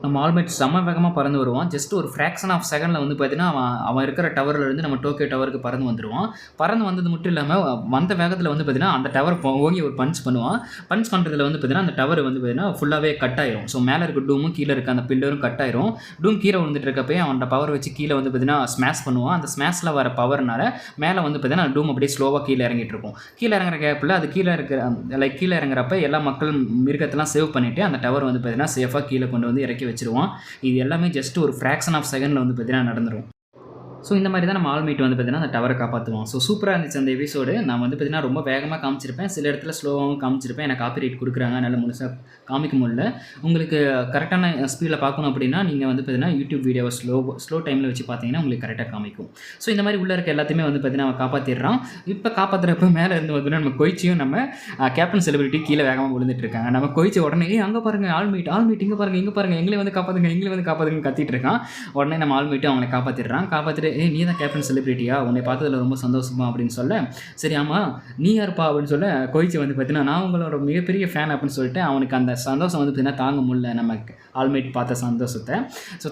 நம்ம ஆல்மைட் செம்ம வேகமாக பறந்து வருவான். ஜஸ்ட் ஒரு ஃப்ராக்ஷன் ஆஃப் செகண்டில் வந்து பார்த்தீங்கன்னா அவன் இருக்கிற டவர்லேருந்து நம்ம டோக்கியோ டவருக்கு பறந்து வந்துடுவான். பறந்து வந்தது மட்டும் இல்லாமல் வந்த வேகத்தில் வந்து பார்த்தீங்கன்னா அந்த டவர் ஓங்கி ஒரு பஞ்ச் பண்ணுவான். பஞ்ச் பண்ணுறதுல வந்து பார்த்தீங்கன்னா அந்த டவர் வந்து பார்த்தீங்கன்னா ஃபுல்லாகவே கட் ஆயிரும். ஸோ மேலே இருக்க டூமும் கீழே இருக்க அந்த பில்லரும் கட் ஆயிரும். டூம் கீழே விழுந்துட்டு இருக்கப்போ அவனோட பவர் வச்சு கீழே வந்து பார்த்தீங்கன்னா ஸ்மாஷ் பண்ணுவான். அந்த ஸ்மாஷில் வர பவர்னால மேலே வந்து பார்த்தீங்கன்னா டூம் அப்படியே ஸ்லோவாக கீழே இறங்கிட்டு இருக்கும். கீழே இறங்குற கேப்பில் அது கீழே இறங்குறப்ப எல்லா மக்கள் மிருகத்தெல்லாம் சேவ் பண்ணிவிட்டு அந்த டவர் வந்து பார்த்தீங்கன்னா சேஃபாக கீழே கொண்டு வந்து இறக்கி வச்சிருவான். இது எல்லாமே ஜஸ்ட் ஒரு ஃப்ராக்ஷன் ஆஃப் செகண்டில் வந்து பார்த்தீங்கன்னா நடந்துடும். ஸோ இந்த மாதிரி தான் நம்ம ஆல்மைட் வந்து பார்த்தீங்கன்னா அந்த டவரை காப்பாற்றுவோம். ஸோ சூப்பராக இருந்துச்சு அந்த எபிசோடு. நான் வந்து பார்த்தீங்கன்னா ரொம்ப வேகமாக காமிச்சிருப்பேன், சில இடத்துல ஸ்லோவாகவும் காமிச்சிருப்பேன். எனக்கு காப்பி ரைட் கொடுக்குறாங்க, நல்ல முழுசாக காமிக்க முடியல. உங்களுக்கு கரெக்டான ஸ்பீடில் பார்க்கணும் அப்படின்னா நீங்கள் வந்து பார்த்தீங்கன்னா யூடியூப் வீடியோவை ஸ்லோ டைமில் வச்சு பார்த்தீங்கன்னா உங்களுக்கு கரெக்டாக காமிக்கும். ஸோ இந்த மாதிரி உள்ளே இருக்க எல்லாத்தையுமே வந்து பார்த்தீங்கன்னா அவன் காப்பாற்றிடுறான். இப்போ காப்பாற்றுறப்ப மேலே இருந்து பார்த்தீங்கன்னா நம்ம கொய்ச்சியும் நம்ம கேப்டன் செலிபிரிட்டி கீழே வேகமாக விழுந்துட்டு இருக்காங்க. நம்ம கொய்ச்சி உடனே அங்கே பாருங்கள் ஆல்மைட் இங்கே பாருங்கள் எங்களே வந்து காப்பாற்றுங்கன்னு கத்திட்டு இருக்கான். உடனே நம்ம ஆல்மைட்டு அவங்களை காப்பாற்றிட்டு நீ தான் கேப்டன் செலிபிரிட்டியா, உன்னை பார்த்ததில் ரொம்ப சந்தோஷமா அப்படின்னு சொல்ல, சரி ஆமாம் நீ யாருப்பா அப்படின்னு சொல்ல, கொய்ச்சி வந்து பார்த்தீங்கன்னா நான் உங்களோட மிகப்பெரிய ஃபேன் அப்படின்னு சொல்லிட்டு அவனுக்கு அந்த சந்தோஷம் வந்து பார்த்தீங்கன்னா தாங்க முடியல. நம்ம ஆல்மைட் பார்த்த சந்தோஷத்தை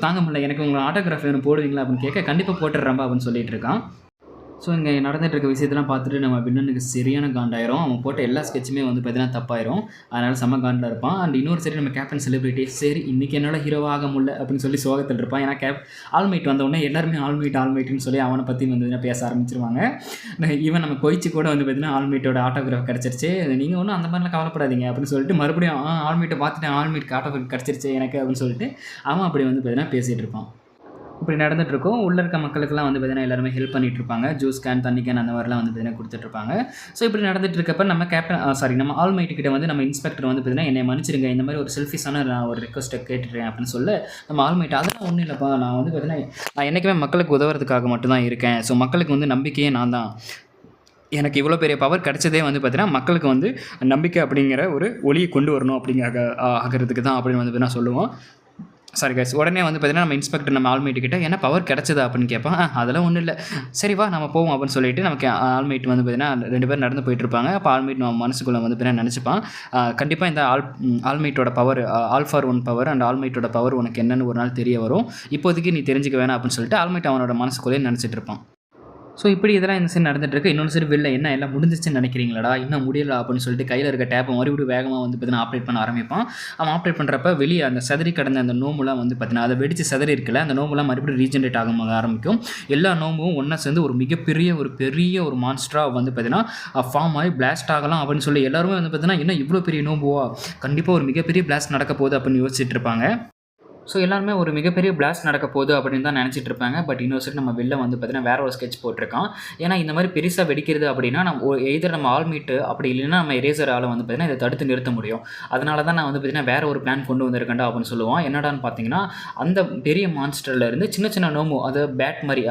தாங்க முடியல. எனக்கு உங்களை ஆட்டோகிராஃப் வேணும் போடுவீங்களா அப்படின்னு கேட்க, கண்டிப்பாக போட்டுடுறேன்பா அப்படின்னு சொல்லிட்டு இருக்கான். ஸோ இங்கே நடந்துட்டு இருக்க விஷயத்தெல்லாம் பார்த்துட்டு நம்ம வில்லனுக்கு சரியான காண்டாயிரும். அவன் போட்ட எல்லா ஸ்கெட்சுமே வந்து பார்த்தீங்கன்னா தப்பாயிரும். அதனால செம்ம காண்டில் இருப்பான். அண்ட் இன்னொரு சைடு நம்ம கேப்டன் செலிபிரிட்டி சரி இன்னைக்கு என்னால் ஹீரோவாக ஆக முடியல அப்படின்னு சொல்லி சோகத்தில் இருப்பான். ஏன்னா ஆல்மைட் வந்தவுடனே எல்லாருமே ஆல்மைட்னு சொல்லி அவனை பற்றி வந்து பேச ஆரம்பிச்சிருவாங்க. ஈவன் நம்ம கொய்ச்சி கூட வந்து பார்த்தீங்கன்னா ஆல்மைட்டோட ஆட்டோகிராஃப் கிடச்சிருச்சு, நீங்கள் ஒன்றும் அந்த மாதிரிலாம் கவலைப்படாதீங்க அப்படின்னு சொல்லிட்டு மறுபடியும் ஆல்மைட்டை பார்த்துட்டு ஆல்மைட்க்கு ஆட்டோகிராஃப் கிடச்சிருச்சு எனக்கு அப்படின்னு சொல்லிட்டு அவன் அப்படி வந்து பார்த்தீங்கன்னா பேசிகிட்டு இருப்பான். இப்படி நடந்துகிட்ருக்கோம். உள்ளே இருக்க மக்களுக்கெல்லாம் வந்து பார்த்தீங்கன்னா எல்லாருமே ஹெல்ப் பண்ணிகிட்டு இருப்பாங்க. ஜூஸ் கேன், தண்ணி கேன் அந்த மாதிரிலாம் வந்து பார்த்தீங்கன்னா கொடுத்துட்ருப்பாங்க. ஸோ இப்படி நடந்துட்டு இருக்கப்போ நம்ம ஆல்மைட் கிட்ட வந்து நம்ம இன்ஸ்பெக்டர் வந்து பார்த்தீங்கன்னா என்னை மன்னிச்சிருங்க, இந்த மாதிரி ஒரு செல்ஃபிஷான நான் ஒரு ரிக்வஸ்ட்டை கேட்டுட்டேன் அப்படின்னு சொல்ல நம்ம ஆல்மைட் அதெல்லாம் ஒன்றும் இல்லைப்பா, நான் வந்து பார்த்தீங்கன்னா நான் என்றைக்குமே மக்களுக்கு உதவுறதுக்காக மட்டும்தான் இருக்கேன். ஸோ மக்களுக்கு வந்து நம்பிக்கையே நான் தான். எனக்கு இவ்வளோ பெரிய பவர் கிடச்சதே வந்து பார்த்தீங்கன்னா மக்களுக்கு வந்து நம்பிக்கை அப்படிங்கிற ஒரு ஒளியை கொண்டு வரணும் ஆகிறதுக்கு தான் அப்படின்னு வந்து நான் சொல்லுவோம். Sorry guys. உடனே வந்து பார்த்தீங்கன்னா நம்ம இன்ஸ்பெக்டர் நம்ம ஆல்மைட் கிட்ட என்ன பவர் கிடச்சதா அப்படின்னு கேட்பான். அதெல்லாம் ஒன்றும் இல்லை, சரி வா நம்ம போவோம் அப்படின்னு சொல்லிட்டு நமக்கு ஆல்மைட் வந்து பார்த்தீங்கன்னா 2 பேர் நடந்து போயிட்டுருப்பாங்க. அப்போ ஆல்மைட் நம்ம மனசுக்குள்ளே வந்து பார்த்தீங்கன்னா நினச்சிப்பான், கண்டிப்பாக இந்த ஆல்மைட்டோட power all for one power and ஆல்மைட்டோட பவர் உனக்கு என்னென்னு ஒரு நாள் தெரிய வரும், இப்போதைக்கு நீ தெரிஞ்சுக்க வேணாம் அப்படின்னு சொல்லிட்டு ஆல்மைட் அவனோட மனசுக்குள்ளேயே நினச்சிட்டு இருப்பான். ஸோ இப்படி இதெல்லாம் இந்த சைடு நடந்துகிட்ருக்கு. இன்னொரு சைடு வெளில என்ன எல்லாம் முடிஞ்சிச்சுன்னு நினைக்கிறீங்களா, இன்னும் முடியலை அப்படின்னு சொல்லிட்டு கையில் இருக்க டேப்பை மறுபடியும் வேகமாக வந்து பார்த்தீங்கன்னா ஆப்ரேட் பண்ண ஆரம்பிப்பான். அவன் ஆப்ரேட் பண்ணுறப்ப வெளியே அந்த சதறி கடந்த அந்த நோம்புலாம் வந்து பார்த்தீங்கன்னா அதை வெடிச்சு சதறி இருக்குல்ல, அந்த நோம்புலாம் மறுபடியும் ரீஜென்ரேட் ஆரம்பிக்கும். எல்லா நோம்பும் ஒன்றா சேர்ந்து ஒரு மிகப்பெரிய ஒரு மான்ஸ்டராக வந்து பார்த்தீங்கன்னா ஃபார்ம் ஆகி பிளாஸ்ட் ஆகலாம் அப்படின்னு சொல்லி எல்லாருமே வந்து பார்த்தீங்கன்னா என்ன இவ்வளோ பெரிய நோம்புவா, கண்டிப்பாக ஒரு மிகப்பெரிய பிளாஸ்ட் நடக்க போகுது அப்படின்னு யோசிச்சுட்டு இருப்பாங்க. ஸோ எல்லாருமே ஒரு மிகப்பெரிய பிளாஸ்ட் நடக்க போகுது அப்படின்னு தான் நினச்சிட்டு இருப்பாங்க. பட் இன்னொரு சைடு நம்ம வெளில வந்து பார்த்தீங்கன்னா வேற ஒரு ஸ்கெட்ச் போட்டிருக்கான். ஏன்னா இந்த மாதிரி பெருசாக வெடிக்கிறது அப்படின்னா நம்ம எய்தர் நம்ம ஆல்மீட்டு அப்படி இல்லைன்னா நம்ம எரேசரால் வந்து பார்த்தீங்கன்னா இதை தடுத்து நிறுத்த முடியும். அதனால தான் நான் வந்து பார்த்தீங்கன்னா வேற ஒரு பிளான் கொண்டு வந்திருக்கேன்டா அப்படின்னு சொல்லுவான். என்னடான்னு பார்த்தீங்கன்னா அந்த பெரிய மான்ஸ்டர்லேருந்து சின்ன சின்ன நோம்பு அது பேட் மாதிரி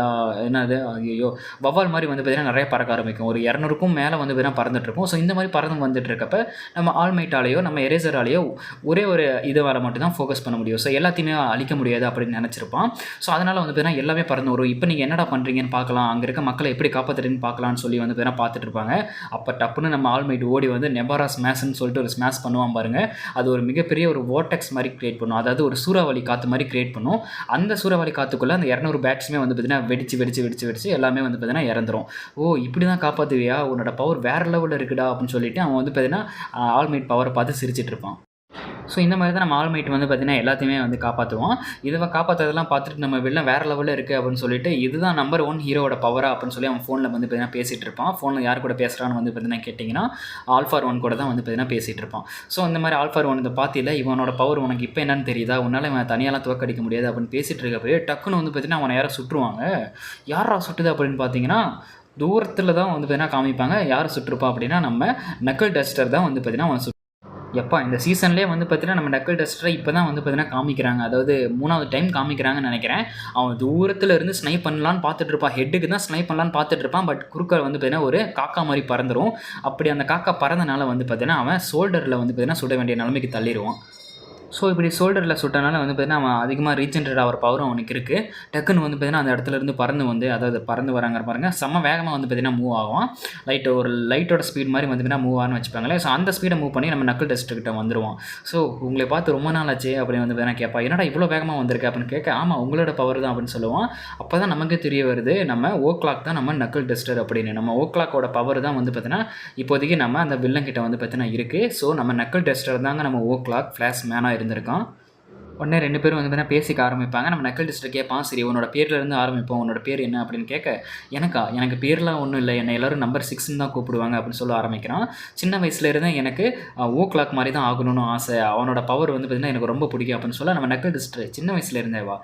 என்னது ஐயோ வவால் மாதிரி வந்து பார்த்தீங்கன்னா நிறைய பறக்க ஆரம்பிக்கும். ஒரு 200க்கும் மேலே வந்து பார்த்தீங்கன்னா பறந்துட்டு இருக்கும். ஸோ இந்த மாதிரி பறந்து வந்துட்டு இருக்கப்ப நம்ம ஆல்மைட்டாலேயோ நம்ம எரேசராலேயோ ஒரே ஒரு இதுவால் மட்டும் தான் ஃபோக்கஸ் பண்ண முடியும். ஸோ எல்லாத்தையுமே அழிக்க முடியாது அப்படின்னு நினச்சிருப்பான். ஸோ அதனால் வந்து பார்த்தீங்கன்னா எல்லாமே பறந்து வரும். இப்போ நீங்கள் என்னடா பண்ணுறீங்கன்னு பார்க்கலாம், அங்கே இருக்க மக்களை எப்படி காப்பாற்றுறீங்கன்னு பார்க்கலான்னு சொல்லி வந்து பார்த்தீங்கன்னா பார்த்துட்டு இருப்பாங்க. அப்போ டப்புன்னு நம்ம ஆல்மைட் ஓடி வந்து நெபாரா ஸ்மேஷ்ன்னு சொல்லிட்டு ஒரு ஸ்மேஷ் பண்ணுவான் பாருங்க. அது ஒரு மிகப்பெரிய ஒரு வோர்டெக்ஸ் மாதிரி கிரியேட் பண்ணும், அதாவது ஒரு சூறாவளி காற்று மாதிரி கிரியேட் பண்ணும். அந்த சூறாவளி காற்றுக்குள்ளே அந்த 200 பேட்ஸுமே வந்து பார்த்தீங்கன்னா வெடிச்சு எல்லாமே வந்து பார்த்தீங்கன்னா இறந்துரும். ஓ இப்படி தான் காப்பாற்றுவியா, உன்னோட பவர் வேறு லெவலில் இருக்குடா அப்படின்னு சொல்லிட்டு அவன் வந்து பார்த்தீங்கன்னா ஆல்மைட் பவரை பார்த்து சிரிச்சிட்டு இருப்பான். ஸோ இந்த மாதிரி தான் நம்ம ஆல்மைட் வந்து பார்த்திங்கன்னா எல்லாத்தையுமே வந்து காப்பாற்றுவோம். இதை காப்பாற்றுறதெல்லாம் பார்த்துட்டு நம்ம வெளில வேறு லெவலில் இருக்குது அப்படின்னு சொல்லிட்டு இதுதான் நம்பர் 1 ஹீரோட பவரா அப்படின்னு சொல்லி அவன் ஃபோனில் வந்து பார்த்தீங்கன்னா பேசிகிட்டு இருப்பான். ஃபோனில் யார் கூட பேசுகிறான்னு வந்து பார்த்தீங்கன்னா கேட்டிங்கன்னா ஆல்ஃபார் 1 கூட தான் வந்து பார்த்தீங்கன்னா பேசிகிட்டு இருப்பான். ஸோ இந்த மாதிரி ஆல்ஃபார் 1 இதை பார்த்தில இவனோட பவர் உனக்கு இப்போ என்னன்னு தெரியுதா, உன்னால் இவன் தனியாலாம் தோக்கடிக்க முடியாது அப்படின்னு பேசிகிட்டு இருக்கப்போ டக்குன்னு வந்து பார்த்தீங்கன்னா அவனை யாரை சுட்டுருவாங்க. யாரா சுட்டுது அப்படின்னு பார்த்தீங்கன்னா தூரத்தில் தான் வந்து பார்த்தீங்கன்னா காமிப்பாங்க. யார் சுட்டுருப்பா அப்படின்னா நம்ம நக்கல் டஸ்டர் தான் வந்து பார்த்தீங்கன்னா அவன் எப்பா இந்த சீசன்லேயே வந்து பார்த்தீங்கன்னா நம்ம நக்கல் டஸ்டரை இப்போ தான் வந்து பார்த்தீங்கன்னா காமிக்கிறாங்க. அதாவது 3வது டைம் காமிக்கிறாங்கன்னு நினைக்கிறேன். அவன் தூரத்தில் இருந்து ஸ்னைப் பண்ணலான்னு பார்த்துட்டு இருப்பான், ஹெட்டுக்கு தான் ஸ்னைப் பண்ணலான்னு பார்த்துட்டு இருப்பான். பட் குறுக்க வந்து பார்த்தீங்கன்னா ஒரு காக்கா மாதிரி பறந்துடும். அப்படி அந்த காக்கா பறந்தனால வந்து பார்த்தீங்கன்னா அவன் ஷோல்டரில் வந்து பார்த்தீங்கன்னா சுட வேண்டிய நிலைமைக்கு தள்ளிடுவான். ஸோ இப்படி ஷோல்டரில் சுட்டனால வந்து பார்த்தீங்கன்னா அவன் அதிகமாக ரீஜென்ரேட் ஆகிற பவரும் அவனுக்கு இருக்குது. டக்குன்னு வந்து பார்த்தீங்கன்னா அந்த இடத்துலேருந்து பறந்து வராங்க பாருங்கள், செம்ம வேகமாக வந்து பார்த்தீங்கன்னா மூவ் ஆகும். லைட்டோட ஸ்பீட் மாதிரி வந்து பார்த்தீங்கன்னா மூவ் ஆகுன்னு வச்சுப்பாங்களே. ஸோ அந்த ஸ்பீடை மூவ் பண்ணி நம்ம நக்கல் டெஸ்ட்டுக்கிட்ட வந்துடுவோம். ஸோ உங்களை பார்த்து ரொம்ப நாள் ஆச்சு அப்படின்னு வந்து பார்த்தீங்கன்னா கேட்பா, என்னடா இவ்வளோ வேகமாக வந்திருக்கு அப்படின்னு கேட்க, ஆமாம் உங்களோட பவர் தான் அப்படின்னு சொல்லுவான். அப்போ தான் நமக்கு தெரிய வருது நம்ம ஓ-கிளாக் தான் நம்ம நக்கல் டெஸ்டர் அப்படின்னு. நம்ம ஓ-கிளாக்கோட பவர் தான் வந்து பார்த்தீங்கன்னா இப்போதைக்கு நம்ம அந்த வில்லன் கிட்ட வந்து பார்த்தீங்கன்னா இருக்குது. ஸோ நம்ம நக்கல் டெஸ்டர் தாங்க நம்ம ஓ-கிளாக் ஃப்ளாஷ் மேனாக இருந்திருக்கான். உடனே 2 பேரும் வந்து பார்த்தீங்கன்னா பேசிக்க ஆரம்பிப்பாங்க. நம்ம நக்கல் டெஸ்ட்டை கேட்பான், சரி உன்னோட பேர்லேருந்து ஆரம்பிப்போம், உன்னோட பேர் என்ன அப்படின்னு கேட்க, எனக்கு பேர்லாம் ஒன்றும் இல்லை, என்னை எல்லோரும் நம்பர் 6ன்னு தான் கூப்பிடுவாங்க அப்படின்னு சொல்ல ஆரம்பிக்கிறான். சின்ன வயசுலேருந்து எனக்கு ஓ-கிளாக் மாதிரி தான் ஆகணும்னு ஆசை, அவனோட பவர் வந்து பார்த்தீங்கன்னா எனக்கு ரொம்ப பிடிக்கும் அப்படின்னு சொல்ல நம்ம நக்கல் டெஸ்ட் சின்ன வயசுலேருந்தேவா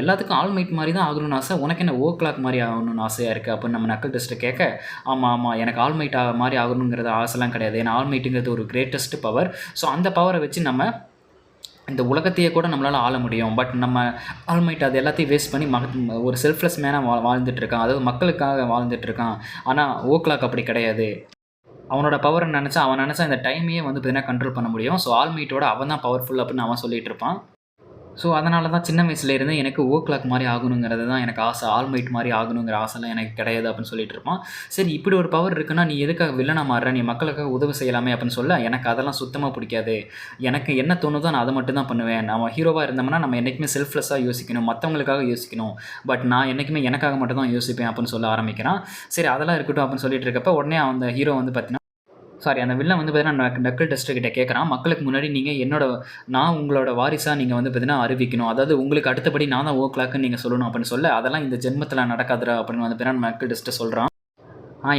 எல்லாத்துக்கும் ஆல்மைட் மாதிரி தான் ஆகணும்னு ஆசை, உனக்கு என்ன ஓ-கிளாக் மாதிரி ஆகணும்னு ஆசையாக இருக்குது அப்படின்னு நம்ம நக்கல் டெஸ்ட்டை கேட்க, ஆமாம் எனக்கு ஆல்மைட் மாதிரி ஆகணுங்கிறது ஆசைலாம் கிடையாது, ஏன்னா ஆல்மைட்டுங்கிறது ஒரு கிரேட்டஸ்ட் பவர். ஸோ அந்த பவரை வச்சு நம்ம இந்த உலகத்தையே கூட நம்மளால் ஆள முடியும். பட் நம்ம ஆல்மைட் அது எல்லாத்தையும் வேஸ்ட் பண்ணி ஒரு செல்ஃப்லெஸ் மேனாக வாழ்ந்துட்டுருக்கான், அதாவது மக்களுக்காக வாழ்ந்துட்டுருக்கான். ஆனால் ஓ-கிளாக் அப்படி கிடையாது. அவனோட பவரை அவன் நினச்சா இந்த டைமையே வந்து பார்த்தீங்கன்னா கண்ட்ரோல் பண்ண முடியும். ஸோ ஆல்மைட்டோட அவன் தான் பவர்ஃபுல் அப்படின்னு அவன் சொல்லிகிட்டு இருப்பான். ஸோ அதனால தான் சின்ன வயசுலேருந்து எனக்கு ஓ கிளாக் மாதிரி ஆகணுங்கிறது தான் எனக்கு ஆசை. ஆல்மைட் மாதிரி ஆகணுங்கிற ஆசைலாம் எனக்கு கிடையாது அப்படின்னு சொல்லிட்டு இருப்பான். சரி இப்படி ஒரு பவர் இருக்குன்னா, நீ எதுக்காக வில்லனா மாறுற? நீ மக்களுக்காக உதவி செய்யலாமே அப்படின்னு சொல்ல, எனக்கு அதெல்லாம் சுத்தமா பிடிக்காது. எனக்கு என்ன தோணுதோ நான் அத மட்டும் தான் பண்ணுவேன். நம்ம ஹீரோவா இருந்தோம்னா, நம்ம என்னைக்குமே செல்ஃப்லெஸ்ஸா யோசிக்கணும். மத்தவங்களுக்காக யோசிக்கணும். பட் நான் என்னைக்குமே எனக்காக மட்டும் தான் யோசிப்பேன் அப்படின்னு சொல்ல ஆரம்பிக்கிறான். சரி அதெல்லாம் இருக்கட்டும் அப்படின்னு சொல்லிட்டு இருக்கப்ப, உடனே அந்த ஹீரோ வந்து பார்த்தீங்கன்னா அந்த வில்லன் வந்து பார்த்தீங்கன்னா, நக்கிள் டெஸ்டர் கிட்ட கேட்குறான். மக்களுக்கு முன்னாடி நான் உங்களோட வாரிசா நீங்க வந்து பார்த்தீங்கன்னா அறிவிக்கணும். அதாவது உங்களுக்கு அடுத்தபடி நான் தான் ஓ கிளாக்ன்னு நீங்க சொல்லணும் அப்படின்னு சொல்ல, அதெல்லாம் இந்த ஜென்மத்தில நடக்காதுடா அப்படின்னு வந்து பார்த்தீங்கன்னா, நக்கிள் டெஸ்டர் சொல்றான்.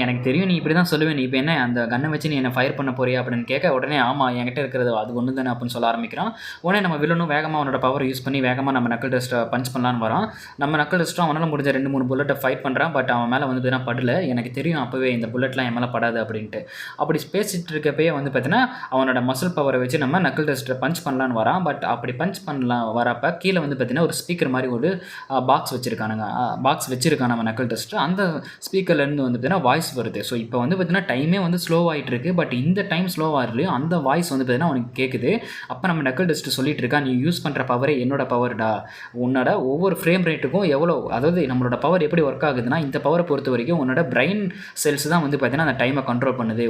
எனக்கு தெரியும் நீ இப்படி தான் சொல்லுவ. நீ இப்ப என்ன அந்த கன்ன வச்சு நீ என்ன ஃபயர் பண்ண போறியா? அப்படின்னு கேட்க, உடனே ஆமா என்கிட்ட இருக்கிறது அது ஒண்ணு தானே அப்படின்னு சொல்ல ஆரம்பிக்கிறான். உடனே நம்ம வில்லனும் வேகமா அவனோட பவர் யூஸ் பண்ணி வேகமா நம்ம நக்கிள் டெஸ்ட்ட பஞ்ச் பண்ணலான்னு வரான். நம்ம நக்கிள் டெஸ்ட்டும் அவனால முடிஞ்ச 2, 3 புல்லட்ட ஃபைட் பண்றான். பட் அவன் மேல வந்து பார்த்தீங்கன்னா படல. எனக்கு தெரியும் அப்பவே இந்த புல்லட்லாம் என் மேல படாது அப்படின்ட்டு. அப்படி பேசிட்டு இருக்கப்பயே வந்து பார்த்தீங்கன்னா, அவனோட மசில் பவர வச்சு நம்ம நக்கிள் டெஸ்ட்ட பஞ்ச் பண்ணலான்னு வரான். பட் அப்படி பஞ்ச் பண்ணலாம் வரப்ப கீழ வந்து பார்த்தீங்கன்னா, ஒரு ஸ்பீக்கர் மாரி ஒரு பாக்ஸ் வச்சிருக்கானுங்க. பாக்ஸ் வச்சிருக்கான் நம்ம நக்கிள் டெஸ்ட். அந்த ஸ்பீக்கர்லேருந்து வந்து பார்த்தீங்கன்னா வாய்ஸ் வருது. ஸோ இப்போ வந்து பார்த்தீங்கன்னா டைமே வந்து ஸ்லோவாகிட்டு இருக்கு. பட் இந்த டைம் ஸ்லோவாகலையும் அந்த வாய்ஸ் வந்து பார்த்தீங்கன்னா அவனுக்கு கேட்குது. அப்போ நம்ம நக்கிள் டெஸ்ட் சொல்லிட்டு இருக்கா, நீ யூஸ் பண்ணுற பவரே என்னோட பவர்டா. உன்னோட ஒவ்வொரு ஃப்ரேம் ரேட்டுக்கும் எவ்வளோ, அதாவது நம்மளோட பவர் எப்படி ஒர்க் ஆகுதுன்னா, இந்த பவரை பொறுத்த வரைக்கும் உன்னோட பிரெயின் செல்ஸ் தான் வந்து பார்த்தீங்கன்னா அந்த டைமை கண்ட்ரோல் பண்ணுது.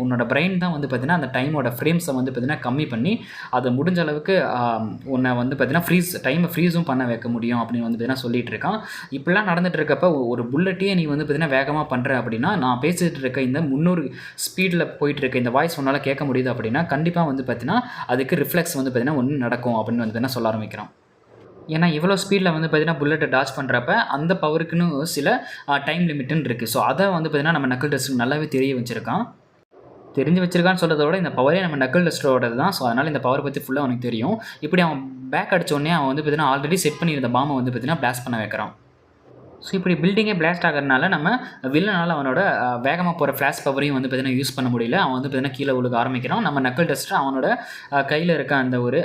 உன்னோட பிரெயின் தான் வந்து பார்த்தீங்கன்னா அந்த டைமோட ஃப்ரேம்ஸை வந்து பார்த்தீங்கன்னா கம்மி பண்ணி அதை முடிஞ்ச அளவுக்கு உன்னை வந்து பார்த்தீங்கன்னா டைமை ஃப்ரீஸும் பண்ண வைக்க முடியும் அப்படின்னு வந்து பார்த்தீங்கன்னா சொல்லிட்டு இருக்கான். இப்படிலாம் நடந்துட்டு இருக்கப்ப ஒரு புல்லட்டையே நீ வந்து பார்த்தீங்கன்னா வேகமாக பண்ணுற அப்படின்னா, நான் பேசிகிட்டு இருக்க இந்த 300 ஸ்பீடில் போயிட்டு இருக்க இந்த வாய்ஸ் உன்னால் கேட்க முடியுது அப்படின்னா, கண்டிப்பாக வந்து பார்த்தீங்கன்னா அதுக்கு ரிஃப்ளெக்ஸ் வந்து பார்த்தீங்கன்னா ஒன்று நடக்கும் அப்படின்னு வந்து பார்த்தீங்கன்னா சொல்ல ஆரம்பிக்கிறான். ஏன்னா இவ்வளோ ஸ்பீடில் வந்து பார்த்தீங்கன்னா புல்லட்டை டாச் பண்ணுறப்ப அந்த பவருக்குன்னு சில டைம் லிமிட்டுன்னு இருக்குது. ஸோ அதை வந்து பார்த்தீங்கன்னா நம்ம நக்கிள் டெஸ்ட்டுக்கு நல்லாவே தெரிஞ்சு வச்சிருக்கான்னு சொல்கிறத விட இந்த பவரே நம்ம நக்கிள் டெஸ்டரோடது தான். ஸோ அதனால் இந்த பவர் பற்றி ஃபுல்லாக அவனுக்கு தெரியும். இப்படி அவன் பேக் அடித்த உடனே அவன் வந்து பார்த்தீங்கன்னா ஆல்ரெடி செட் பண்ணியிருந்த பாம்பை வந்து பார்த்தீங்கன்னா பிளாஸ்ட் பண்ண வைக்கிறான். ஸோ இப்படி பில்டிங்கே பிளாஸ்ட் ஆகிறதுனால நம்ம வில்லனால் அவனோட வேகமாக போகிற ஃப்ளாஷ் பவரையும் வந்து பார்த்தீங்கன்னா யூஸ் பண்ண முடியல. அவன் வந்து பார்த்தீங்கன்னா கீழே விழுக ஆரம்பிக்கிறான். நம்ம நக்கிள் டெஸ்டர் அவனோட கையில் இருக்க அந்த ஒரு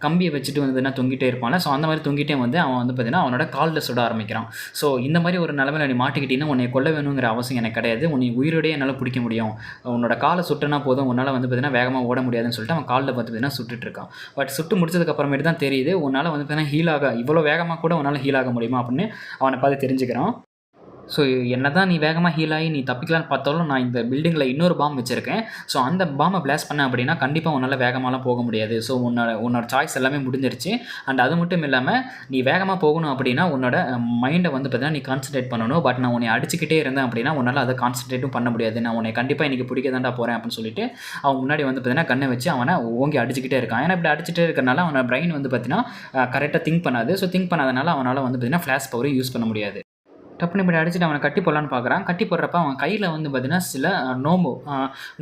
கம்பியை வச்சுட்டு வந்து பார்த்தீங்கன்னா தொங்கிட்டே இருப்பான்ல. ஸோ அந்த மாதிரி தொங்கிட்டே வந்து அவன் வந்து பார்த்தீங்கன்னா அவனோட காலில் சுட ஆரம்பிக்கிறான். ஸோ இந்த மாதிரி ஒரு நிலமையில நீ மாட்டிக்கிட்டீங்கன்னா உன்னை கொல்ல வேணுங்கிற அவசியம் எனக்கு கிடையாது. உன்னை உயிரோடையே என்னால் பிடிக்க முடியும். உன்னோட காலை சுட்டுனா போதும், உன்னால் வந்து பார்த்தீங்கன்னா வேகமாக ஓட முடியாதுன்னு சொல்லிட்டு அவன் காலில் பார்த்து பார்த்தீங்கன்னா சுட்டுட்டு இருக்கான். பட் சுட்டு முடிச்சதுக்கு அப்புறமேட்டு தான் தெரியுது, உன்னால் வந்து பார்த்தீங்கன்னா ஹீல் இவ்வளோ வேகமாக கூட உன்னால் ஹீல் ஆக முடியுமா அப்படின்னு அவனை பார்த்து தெரிஞ்சுக்கிறான். ஸோ என்னதான் நீ வேகமாக ஹீல் ஆகி நீ தப்பிக்கலான்னு பார்த்தாலும், நான் இந்த பில்டிங்கில் இன்னொரு பாம் வச்சுருக்கேன். ஸோ அந்த பாம்பை பிளாஸ்ட் பண்ண அப்படின்னா கண்டிப்பாக உன்னால் வேகமாகலாம் போக முடியாது. ஸோ உன்னோட சாய்ஸ் எல்லாமே முடிஞ்சிருச்சு. அண்ட் அது மட்டும் இல்லாமல் நீ வேகமாக போகணும் அப்படின்னா உன்னோட மைண்டை வந்து பார்த்தீங்கன்னா நீ கான்சன்ட்ரேட் பண்ணணும். பட் நான் உன்னை அடிச்சுக்கிட்டே இருந்தேன் அப்படின்னா உன்னால் அதை கான்சன்ட்ரேட்டும் பண்ண முடியாது. நான் உன்னை கண்டிப்பாக இன்றைக்கி பிடிக்க தாண்டா போகிறேன் அப்படின்னு சொல்லிட்டு அவன் முன்னாடி வந்து பார்த்தீங்கன்னா கண்ணை வச்சு அவனை ஓங்கி அடிச்சுக்கிட்டே இருக்கான். ஏன்னா இப்படி அடிச்சுட்டே இருக்கிறனால அவனோட பிரெயின் வந்து பார்த்தீங்கன்னா கரெக்டாக திங்க் பண்ணாது. ஸோ திங்க் பண்ணாதனால அவனால் வந்து பார்த்தீங்கன்னா ஃப்ளாஷ் பவரை யூஸ் பண்ண முடியாது. டப்புன்னு இப்படி அடிச்சுட்டு அவனை கட்டி போடலான்னு பார்க்குறான். கட்டி போடுறப்ப அவன் கையில் வந்து பார்த்தீங்கன்னா சில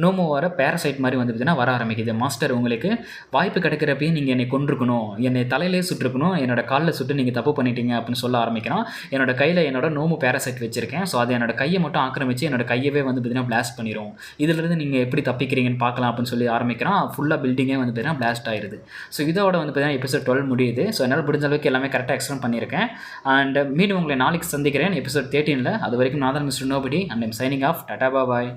நோமோவோட பேரசைட் மாதிரி வந்து பார்த்தீங்கன்னா வர ஆரம்பிக்குது. மாஸ்டர், உங்களுக்கு வாய்ப்பு கிடைக்கிறப்பையும் நீங்கள் என்னை கொண்டிருக்கணும், என்னை தலையிலே சுட்டுருக்கணும், என்னோட காலில் சுட்டு நீங்கள் தப்பு பண்ணிட்டீங்க அப்படின்னு சொல்ல ஆரம்பிக்கிறான். என்னோட கையில் என்னோட நோமோ பேரசைட் வச்சிருக்கேன். ஸோ அது என்னோட கையை மட்டும் ஆக்கிரமிச்சு என்னோட கையவே வந்து பார்த்தீங்கன்னா பிளாஸ்ட் பண்ணிடும். இதிலிருந்து நீங்கள் எப்படி தப்பிக்கிறீங்கன்னு பார்க்கலாம் அப்படின்னு சொல்லி ஆரம்பிக்கிறான். ஃபுல்லாக பில்டிங்கே வந்து பார்த்தீங்கன்னா பிளாஸ்ட் ஆயிடுது. ஸோ இதோட வந்து பார்த்தீங்கன்னா எபிசோட் 12 முடியுது. ஸோ என்னால் முடிஞ்ச அளவுக்கு எல்லாமே கரெக்டாக எக்ஸ்பிளைன் பண்ணியிருக்கேன். அண்ட் மீண்டும் உங்களை நாளைக்கு சந்திக்கிறேன் எபிசோட் 13. அது வரைக்கும் நான் தான் mister nobody and I'm signing off. Tata bye.